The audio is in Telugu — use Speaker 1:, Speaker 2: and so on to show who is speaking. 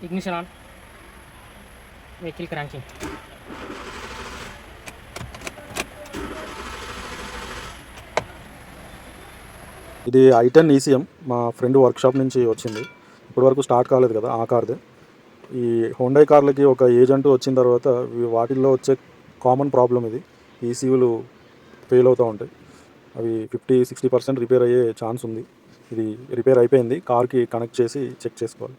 Speaker 1: ignition on, vehicle cranking.
Speaker 2: ఇది i10 ECM మా ఫ్రెండ్ వర్క్షాప్ నుంచి వచ్చింది. ఇప్పటివరకు స్టార్ట్ కాలేదు కదా ఆ కార్దే. ఈ హోండై కార్లకి ఒక ఏజ్ అంటూ వచ్చిన తర్వాత వాటిల్లో వచ్చే కామన్ ప్రాబ్లం ఇది. ఈసీయూలు ఫెయిల్ అవుతూ ఉంటాయి. అవి 50-60% రిపేర్ అయ్యే ఛాన్స్ ఉంది. ఇది రిపేర్ అయిపోయింది. కార్కి కనెక్ట్ చేసి చెక్ చేసుకోవాలి.